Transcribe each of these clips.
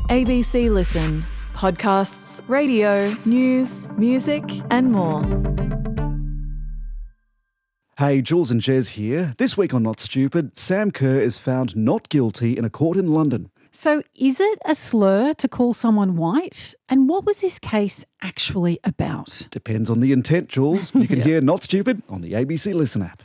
ABC Listen. Podcasts, radio, news, music and more. Hey, Jules and Jez here. This week on Not Stupid, Sam Kerr is found not guilty in a court in London. So is it a slur to call someone white? And what was this case actually about? Depends on the intent, Jules. You can hear Not Stupid on the ABC Listen app.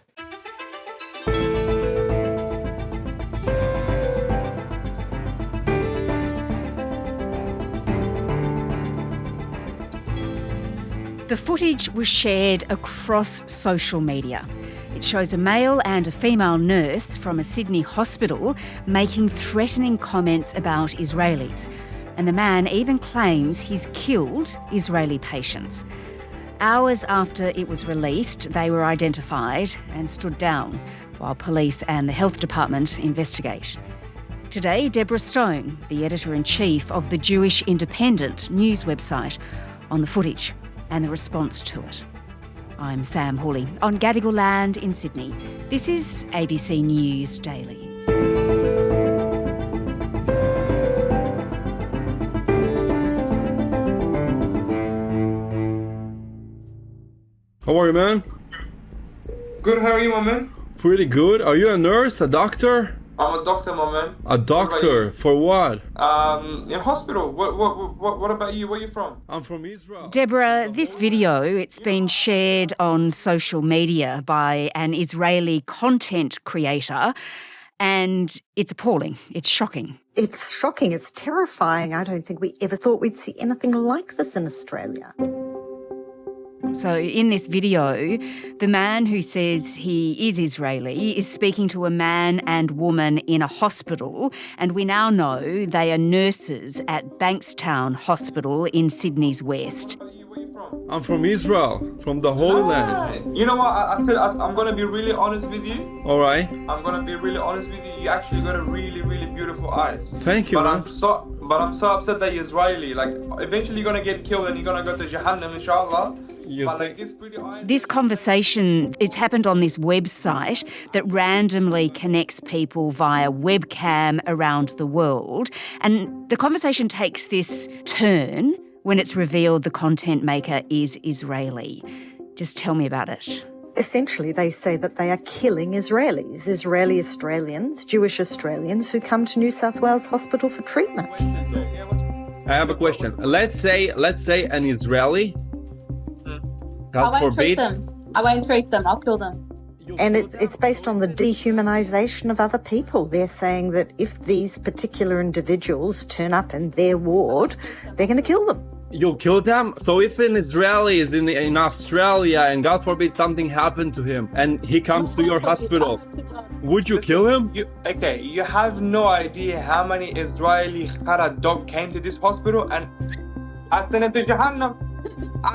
The footage was shared across social media. It shows a male and a female nurse from a Sydney hospital making threatening comments about Israelis. And the man even claims he's killed Israeli patients. Hours after it was released, they were identified and stood down while police and the health department investigate. Today, Deborah Stone, the editor-in-chief of the Jewish Independent news website, on the footage and the response to it. I'm Sam Hawley on Gadigal land in Sydney. This is ABC News Daily. How are you, man? Good, how are you, my man? Pretty good. Are you a nurse, a doctor? I'm a doctor, my man. A doctor? For what? In hospital. What about you? Where are you from? I'm from Israel. Deborah, this video, it's been shared on social media by an Israeli content creator, and it's appalling. It's shocking. It's shocking. It's terrifying. I don't think we ever thought we'd see anything like this in Australia. So in this video, the man who says he is Israeli is speaking to a man and woman in a hospital, and we now know they are nurses at Bankstown Hospital in Sydney's west. I'm from Israel, from the Holy Land. You know what? I'm going to be really honest with you. All right. I'm going to be really honest with you. You actually got a really, really beautiful eyes. Thank you, man. But I'm so upset that you're Israeli. Like, eventually you're going to get killed and you're going to go to Jahannam, inshallah. This conversation, it's happened on this website that randomly connects people via webcam around the world. And the conversation takes this turn when it's revealed the content maker is Israeli. Just tell me about it. Essentially, they say that they are killing Israelis, Israeli Australians, Jewish Australians who come to New South Wales Hospital for treatment. I have a question. Let's say an Israeli. I won't treat them. I'll kill them. And it's based on the dehumanisation of other people. They're saying that if these particular individuals turn up in their ward, they're going to kill them. You'll kill them? So if an Israeli is in Australia and God forbid something happened to him and he comes to your hospital, would you kill him? You have no idea how many Israeli Khara dog came to this hospital and I sent him to Jahannam.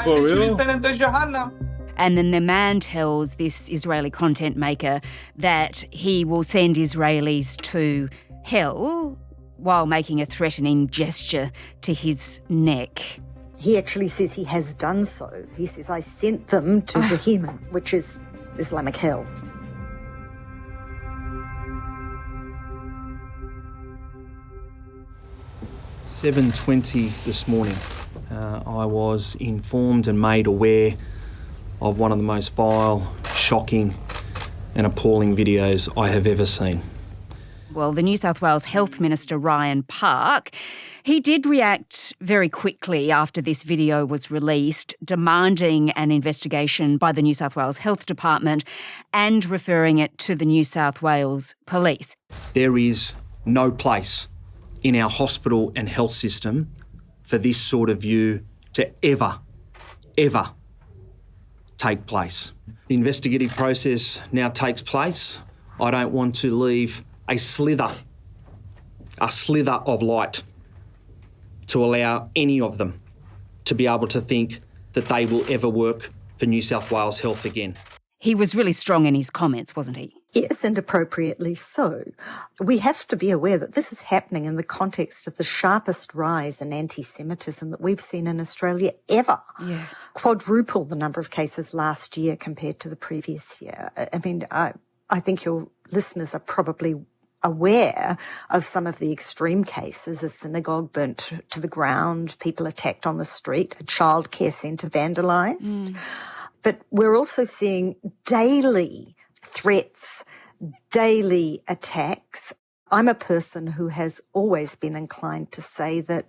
For real? Sent him to Jahannam. And then the man tells this Israeli content maker that he will send Israelis to hell while making a threatening gesture to his neck. He actually says he has done so. He says, I sent them to Jahannam, which is Islamic hell. "7:20 this morning, I was informed and made aware of one of the most vile, shocking and appalling videos I have ever seen." Well, the New South Wales Health Minister, Ryan Park, he did react very quickly after this video was released, demanding an investigation by the New South Wales Health Department and referring it to the New South Wales Police. There is no place in our hospital and health system for this sort of view to ever take place. The investigative process now takes place. I don't want to leave a slither of light to allow any of them to be able to think that they will ever work for New South Wales Health again. He was really strong in his comments, wasn't he? Yes, and appropriately so. We have to be aware that this is happening in the context of the sharpest rise in anti-Semitism that we've seen in Australia ever. Yes. Quadruple the number of cases last year compared to the previous year. I mean, I think your listeners are probably aware of some of the extreme cases, a synagogue burnt to the ground, people attacked on the street, a childcare centre vandalised. But we're also seeing daily threats, daily attacks. I'm a person who has always been inclined to say that,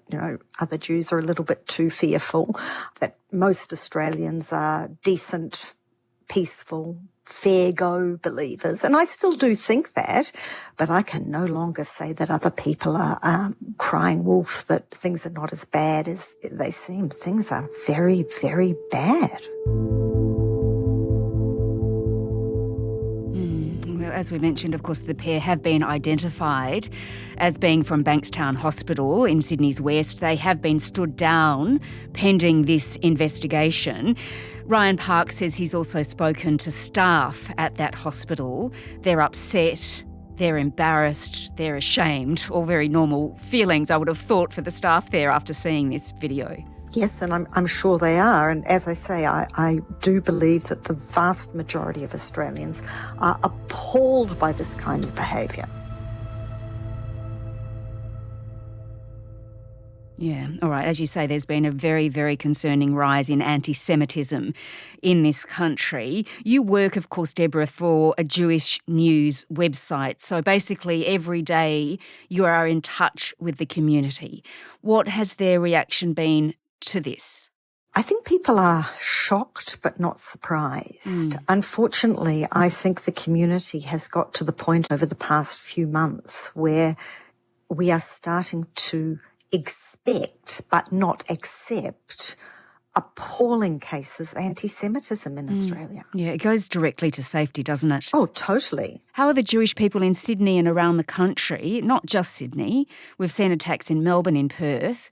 other Jews are a little bit too fearful, that most Australians are decent, peaceful, fair go believers. And I still do think that, but I can no longer say that other people are crying wolf, that things are not as bad as they seem. Things are very, very bad. As we mentioned, of course, the pair have been identified as being from Bankstown Hospital in Sydney's West. They have been stood down pending this investigation. Ryan Park says he's also spoken to staff at that hospital. They're upset, they're embarrassed, they're ashamed, all very normal feelings, I would have thought, for the staff there after seeing this video. Yes, and I'm sure they are. And as I say, I do believe that the vast majority of Australians are appalled by this kind of behaviour. Yeah, all right. As you say, there's been a very, very concerning rise in anti-Semitism in this country. You work, of course, Deborah, for a Jewish news website. So basically every day you are in touch with the community. What has their reaction been to this? I think people are shocked but not surprised. Unfortunately, I think the community has got to the point over the past few months where we are starting to expect but not accept appalling cases of anti-Semitism in Australia. Yeah, it goes directly to safety, doesn't it? Oh, totally. How are the Jewish people in Sydney and around the country, not just Sydney, we've seen attacks in Melbourne, in Perth,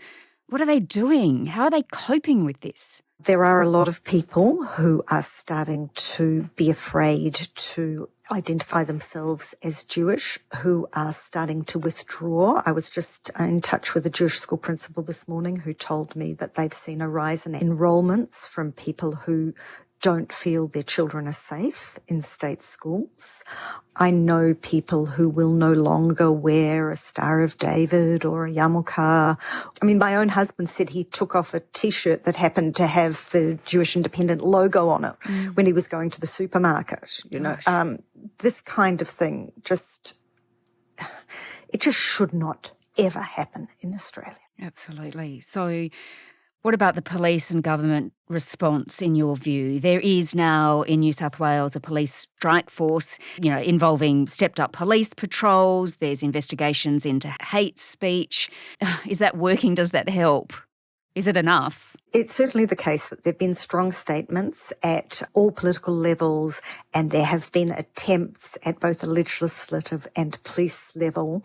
what are they doing? How are they coping with this? There are a lot of people who are starting to be afraid to identify themselves as Jewish, who are starting to withdraw. I was just in touch with a Jewish school principal this morning who told me that they've seen a rise in enrolments from people who don't feel their children are safe in state schools. I know people who will no longer wear a Star of David or a yarmulke. I mean, my own husband said he took off a T-shirt that happened to have the Jewish Independent logo on it when he was going to the supermarket. This kind of thing it just should not ever happen in Australia. Absolutely. So what about the police and government response, in your view? There is now in New South Wales a police strike force, involving stepped-up police patrols. There's investigations into hate speech. Is that working? Does that help? Is it enough? It's certainly the case that there have been strong statements at all political levels, and there have been attempts at both the legislative and police level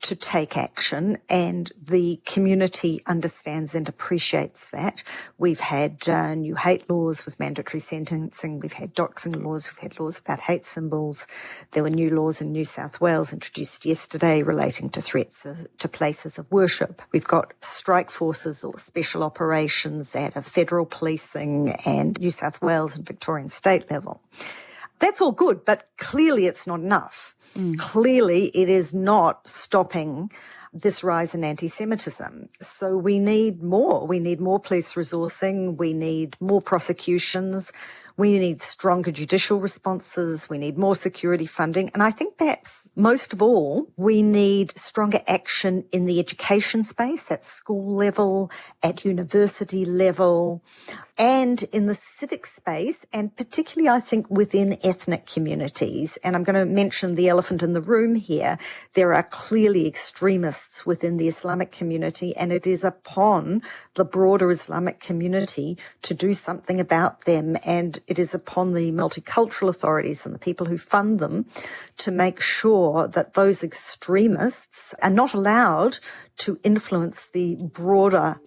to take action, and the community understands and appreciates that. We've had new hate laws with mandatory sentencing, we've had doxing laws, we've had laws about hate symbols. There were new laws in New South Wales introduced yesterday relating to threats to places of worship. We've got strike forces or special operations at a federal policing and New South Wales and Victorian state level. That's all good, but clearly it's not enough. Clearly it is not stopping this rise in anti-Semitism. So we need more. We need more police resourcing. We need more prosecutions. We need stronger judicial responses. We need more security funding. And I think perhaps most of all, we need stronger action in the education space, at school level, at university level, and in the civic space, and particularly, I think, within ethnic communities. And I'm going to mention the elephant in the room here. There are clearly extremists within the Islamic community, and it is upon the broader Islamic community to do something about them. And it is upon the multicultural authorities and the people who fund them to make sure that those extremists are not allowed to influence the broader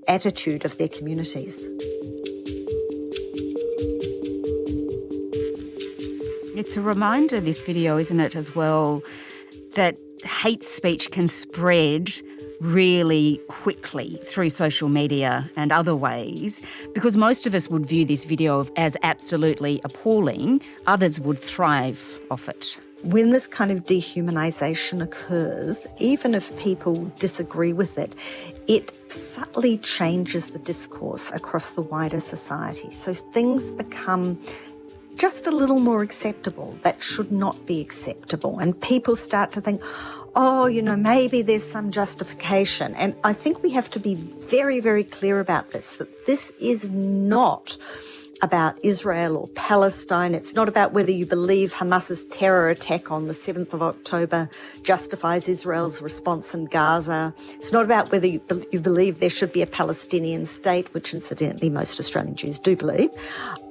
attitude of their communities. It's a reminder, this video, isn't it, as well, that hate speech can spread really quickly through social media and other ways, because most of us would view this video as absolutely appalling. Others would thrive off it. When this kind of dehumanisation occurs, even if people disagree with it, it subtly changes the discourse across the wider society. So things become just a little more acceptable that should not be acceptable. And people start to think, oh, maybe there's some justification. And I think we have to be very, very clear about this, that this is not about Israel or Palestine. It's not about whether you believe Hamas's terror attack on the 7th of October justifies Israel's response in Gaza. It's not about whether you believe there should be a Palestinian state, which incidentally most Australian Jews do believe.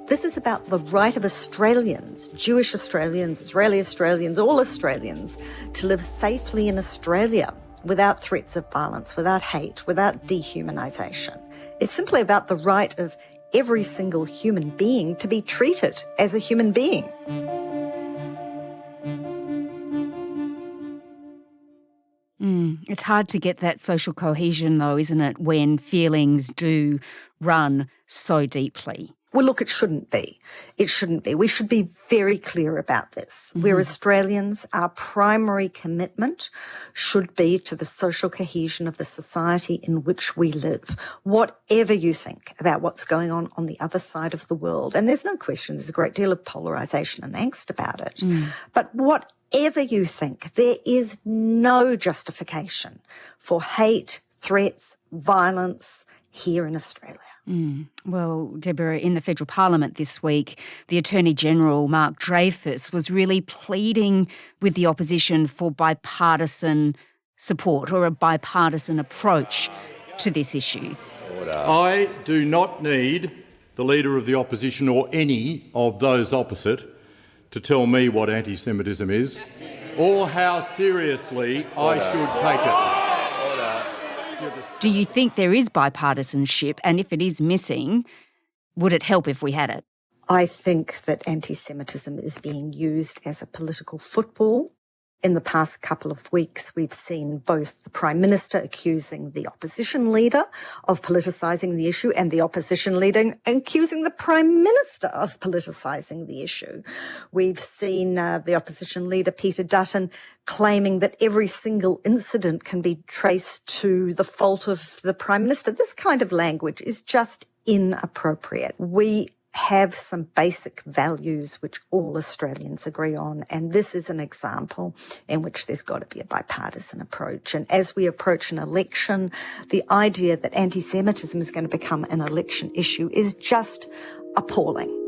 This is about the right of Australians, Jewish Australians, Israeli Australians, all Australians, to live safely in Australia without threats of violence, without hate, without dehumanisation. It's simply about the right of every single human being to be treated as a human being. It's hard to get that social cohesion, though, isn't it, when feelings do run so deeply? Well, look, it shouldn't be. It shouldn't be. We should be very clear about this. We're Australians. Our primary commitment should be to the social cohesion of the society in which we live. Whatever you think about what's going on the other side of the world, and there's no question there's a great deal of polarisation and angst about it, but whatever you think, there is no justification for hate, threats, violence here in Australia. Well, Deborah, in the federal parliament this week, the Attorney-General, Mark Dreyfus, was really pleading with the opposition for bipartisan support or a bipartisan approach to this issue. I do not need the Leader of the Opposition or any of those opposite to tell me what anti-Semitism is or how seriously I should take it. Do you think there is bipartisanship, and if it is missing, would it help if we had it? I think that anti-Semitism is being used as a political football. In the past couple of weeks, we've seen both the Prime Minister accusing the opposition leader of politicising the issue and the opposition leader accusing the Prime Minister of politicising the issue. We've seen the opposition leader, Peter Dutton, claiming that every single incident can be traced to the fault of the Prime Minister. This kind of language is just inappropriate. We have some basic values which all Australians agree on, and this is an example in which there's got to be a bipartisan approach. And as we approach an election, the idea that anti-Semitism is going to become an election issue is just appalling.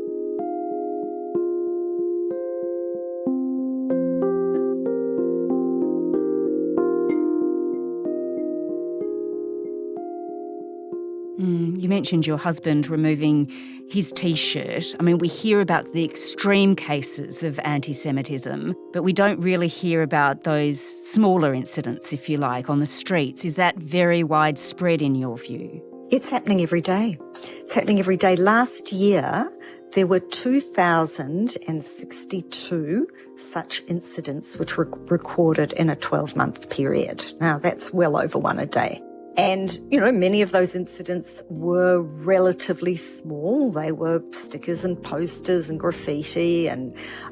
You mentioned your husband removing his T-shirt. I mean, we hear about the extreme cases of anti-Semitism, but we don't really hear about those smaller incidents, if you like, on the streets. Is that very widespread in your view? It's happening every day. It's happening every day. Last year, there were 2,062 such incidents which were recorded in a 12-month period. Now, that's well over one a day. And, many of those incidents were relatively small. They were stickers and posters and graffiti,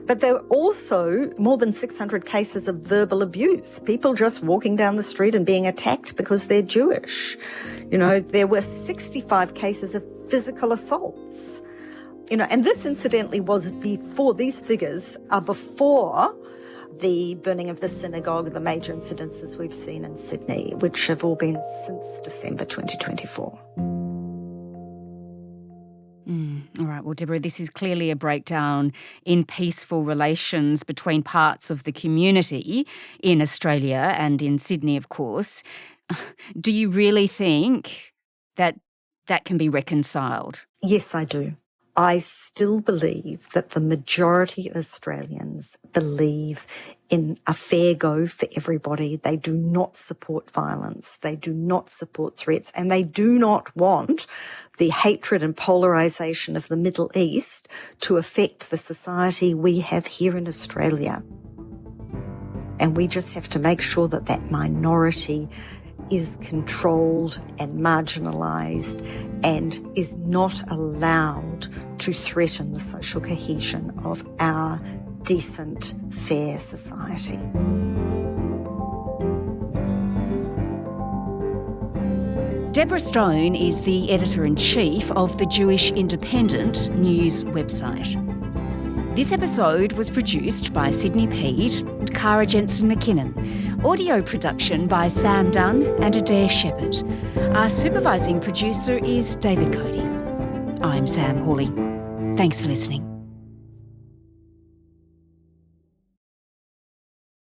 but there were also more than 600 cases of verbal abuse, people just walking down the street and being attacked because they're Jewish. There were 65 cases of physical assaults. And this incidentally was before, these figures are before the burning of the synagogue, the major incidences we've seen in Sydney, which have all been since December 2024. All right. Well, Deborah, this is clearly a breakdown in peaceful relations between parts of the community in Australia and in Sydney, of course. Do you really think that that can be reconciled? Yes, I do. I still believe that the majority of Australians believe in a fair go for everybody. They do not support violence. They do not support threats, and they do not want the hatred and polarisation of the Middle East to affect the society we have here in Australia. And we just have to make sure that that minority is controlled and marginalised and is not allowed to threaten the social cohesion of our decent, fair society. Deborah Stone is the editor-in-chief of the Jewish Independent news website. This episode was produced by Sydney Peed and Cara Jensen-McKinnon. Audio production by Sam Dunn and Adair Shepherd. Our supervising producer is David Cody. I'm Sam Hawley. Thanks for listening.